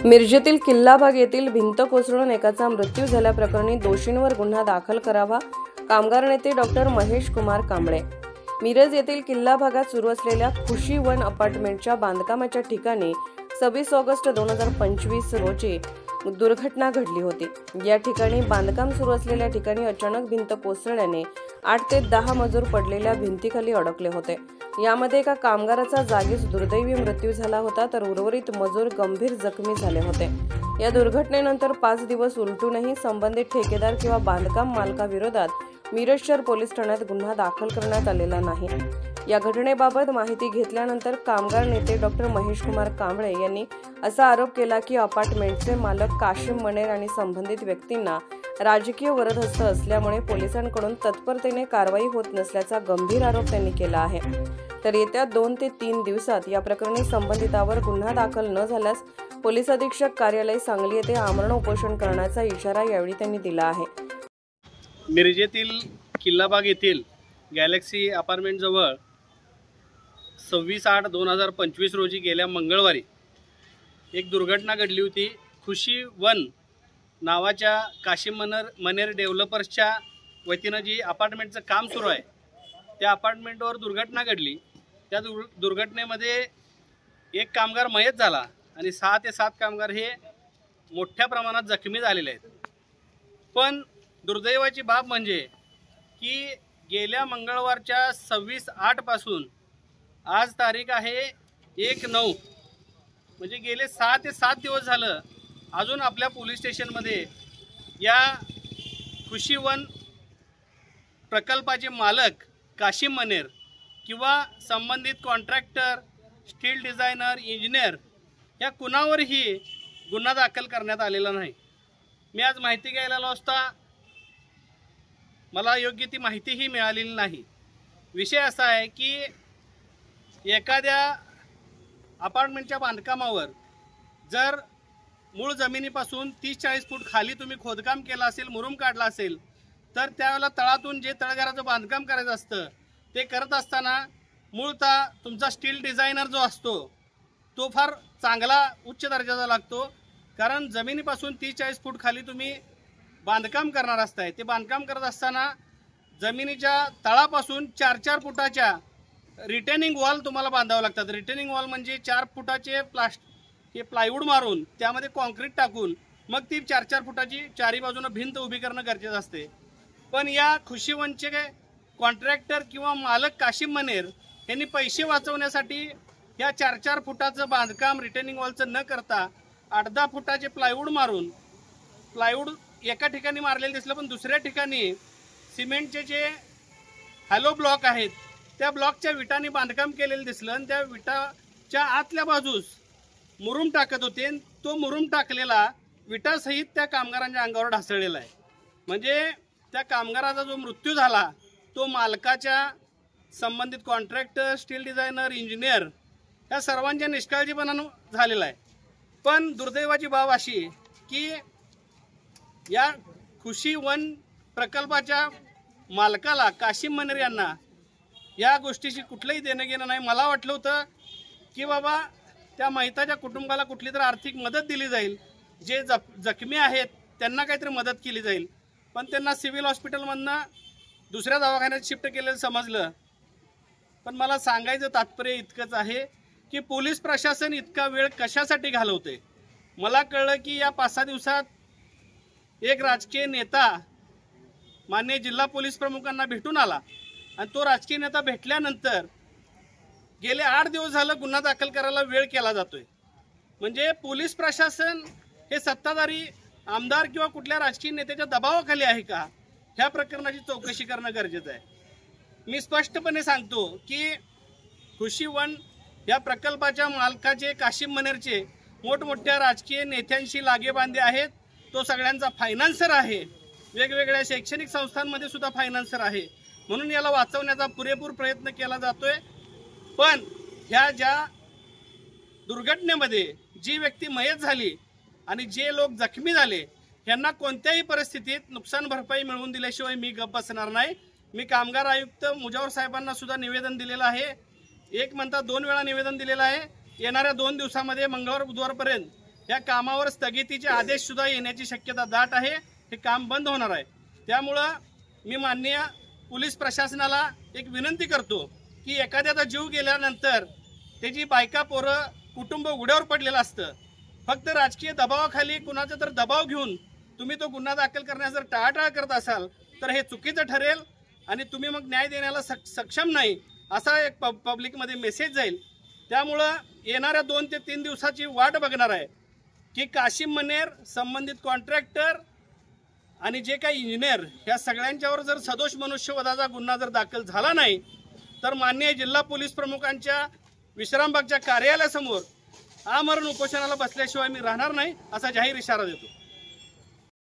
मिरजेतील किल्लाबाग येथील भिंत कोसळून एकाचा मृत्यू झाल्याप्रकरणी दोषींवर गुन्हा दाखल करावा. कामगार नेते डॉक्टर महेश कुमार कांबळे. मिरज येथील किल्ला भागात सुरू असलेल्या खुशी वन अपार्टमेंटच्या बांधकामाच्या ठिकाणी 26 ऑगस्ट 2025 रोजी दुर्घटना घडली होती. या ठिकाणी बांधकाम सुरू असलेल्या ठिकाणी अचानक भिंत कोसळल्याने 8 ते 10 मजूर पडलेल्या भिंतीखाली अडकले होते. यामध्ये एका कामगाराचा जागीच दुर्दैवी मृत्यू झाला होता, तर उर्वरित मजूर गंभीर जखमी झाले होते. या दुर्घटनेनंतर 5 दिवस उलटूनही संबंधित ठेकेदार किंवा बांधकाम मालकाविरोधात मिरज शहर पोलीस ठाण्यात गुन्हा दाखल करण्यात आलेला नाही. या घटनेबाबत माहिती घेतल्यानंतर कामगार नेते डॉक्टर महेश कुमार कांबळे यांनी असा आरोप केला की अपार्टमेंटचे मालक काशिम मनेर आणि संबंधित व्यक्तींना राजकीय वरदहस्त असल्यामुळे पोलिसांकडून तत्परतेने कारवाई होत नसल्याचा गंभीर आरोप त्यांनी केला आहे. तर येत्या 2 ते 3 दिवसात या प्रकरणी संबंधितावर गुन्हा दाखल न झाल्यास पोलीस अधीक्षक कार्यालय सांगली येथे आमरण उपोषण करण्याचा इशारा यावेळी त्यांनी दिला आहे. मिरजेतील किल्लाबाग येथील गॅलेक्सी अपार्टमेंटजवळ 26/8/2025 रोजी गेल्या मंगळवारी एक दुर्घटना घडली होती. खुशी वन नावाच्या काशिम मनेर डेव्हलपर्सच्या वतीनं जी अपार्टमेंटचं काम सुरू आहे त्या अपार्टमेंटवर दुर्घटना घडली. त्या दुर्घटनेमध्ये एक कामगार मयत झाला आणि 6 ते 7 कामगार हे मोठ्या प्रमाणात जखमी झालेले आहेत. पण दुर्दैवाची बाब म्हणजे की गेल्या मंगळवारच्या 26/8 पासून आज तारीख आहे 1/9, म्हणजे गेले 6 ते 7 दिवस झालं अजून आपल्या पोलीस स्टेशनमध्ये या खुशी वन प्रकल्पाचे मालक काशिम मनेर किंवा संबंधित कॉन्ट्रॅक्टर, स्टील डिझायनर, इंजिनियर या कुणावरही गुन्हा दाखल करण्यात आलेला नाही. मी आज माहिती घ्यायला आलो असता मला योग्य ती माहितीही मिळालेली नाही. विषय असा आहे की एखाद्या अपार्टमेंटच्या बांधकामावर जर मूळ जमिनीपासून 30-40 फूट खाली तुम्ही खोदकाम केलं असेल, मुरुम काढला असेल, तर त्यावेळेला तळातून जे तळघराचं बांधकाम करायचं असतं ते करत असताना मूळतः तुमचा स्टील डिझायनर जो असतो तो फार चांगला उच्च दर्जाचा लागतो. कारण जमिनीपासून 30-40 फूट खाली तुम्ही बांधकाम करणार असताय. ते बांधकाम करत असताना जमिनीच्या तळापासून 4-4 फुटाच्या रिटेनिंग वॉल तुम्हाला बांधावं लागतात. रिटेनिंग वॉल म्हणजे 4 फुटाचे हे प्लायवूड मारून त्यामध्ये कॉन्क्रीट टाकून मग ती 4-4 फुटाची चारी बाजूनं भिंत उभी करणं गरजेचं असते. पण या खुशी वनचे कॉन्ट्रॅक्टर किंवा मालक काशिम मनेर यांनी पैसे वाचवण्यासाठी या 4-4 फुटाचं बांधकाम रिटेनिंग वॉलचं न करता 8-10 फुटाचे प्लायवूड मारून, प्लायवूड एका ठिकाणी मारलेलं दिसलं पण दुसऱ्या ठिकाणी सिमेंटचे जे हॅलो ब्लॉक आहेत त्या ब्लॉकच्या विटांनी बांधकाम केलेलं दिसलं आणि त्या विटाच्या आतल्या बाजूस मुरुम टाकत होते. तो मुरुम टाकलेला विटासहित त्या कामगारांच्या अंगावर ढासळलेला आहे. म्हणजे त्या कामगाराचा जो मृत्यू झाला तो मालकाच्या, संबंधित कॉन्ट्रॅक्टर, स्टील डिझायनर, इंजिनियर या सर्वांच्या निष्काळजीपणानं झालेला आहे. पण दुर्दैवाची बाब अशी की या खुशी वन प्रकल्पाच्या मालकाला काशिम मनेर यांना या गोष्टीशी कुठलंही देणं घेणं नाही. मला वाटलं होतं की बाबा त्या महिताच्या कुटुंबाला कुठली तर आर्थिक मदत दिली जाईल, जे जखमी आहेत त्यांना काहीतरी मदत केली जाईल. पण त्यांना सिव्हिल हॉस्पिटलमधनं दुसऱ्या दवाखान्यात शिफ्ट केलेलं समजलं. पण मला सांगायचं तात्पर्य इतकंच आहे की पोलीस प्रशासन इतका वेळ कशासाठी घालवते. मला कळलं की या 5-6 दिवसात एक राजकीय नेता माननीय जिल्हा पोलीस प्रमुखांना भेटून आला आणि तो राजकीय नेता भेटल्यानंतर गेले 8 दिवस झालं गुन्हा दाखल करायला वेळ केला जातोय. म्हणजे पोलीस प्रशासन हे सत्ताधारी आमदार किंवा कुठल्या राजकीय नेत्याच्या दबावाखाली आहे का, ह्या प्रकरणाची चौकशी करणं गरजेचं आहे. मी स्पष्टपणे सांगतो की खुशी वन या प्रकल्पाच्या मालकाचे काशिम मनेरचे मोठमोठ्या राजकीय नेत्यांशी लागेबांधे आहेत. तो सगळ्यांचा फायनान्सर आहे, वेगवेगळ्या शैक्षणिक संस्थांमध्ये सुद्धा फायनान्सर आहे. म्हणून याला वाचवण्याचा पुरेपूर प्रयत्न केला जातोय. पण ह्या ज्या दुर्घटनेमध्ये जी व्यक्ती मयत झाली आणि जे लोक जखमी झाले यांना कोणत्याही परिस्थितीत नुकसान भरपाई मिळवून दिल्याशिवाय मी गप्प बसणार नाही. मी कामगार आयुक्त मुजावर साहेबांना सुद्धा निवेदन दिलेलं आहे. एक म्हणता 2 वेळा निवेदन दिलेलं आहे. येणाऱ्या 2 दिवसामध्ये मंगळवार बुधवारपर्यंत या कामावर स्थगितीचे आदेश सुद्धा येण्याची शक्यता दाट आहे. हे काम बंद होणार आहे. त्यामुळं मी माननीय पोलीस प्रशासनाला एक विनंती करतो की एखाद्याचा जीव गेल्यानंतर त्याची बायका पोरं कुटुंब उघड्यावर पडलेलं असतं. फक्त राजकीय दबावाखाली कुणाचा तर दबाव घेऊन तुम्ही तो गुन्हा दाखल करण्यास जर टाळाटाळ करत असाल तर हे चुकीचं ठरेल आणि तुम्ही मग न्याय देण्याला सक्षम नाही असा एक पब्लिकमध्ये मेसेज जाईल. त्यामुळं येणाऱ्या 2 ते 3 दिवसाची वाट बघणार आहे की काशिम मनेर, संबंधित कॉन्ट्रॅक्टर आणि जे काही इंजिनियर ह्या सगळ्यांच्यावर जर सदोष मनुष्यवधाचा गुन्हा जर दाखल झाला नाही तर माननीय जिल्हा पोलीस प्रमुखांच्या विश्रामबागच्या कार्यालयासमोर आमरण उपोषणाला बसल्याशिवाय मी राहणार नाही असा जाहीर इशारा देतो.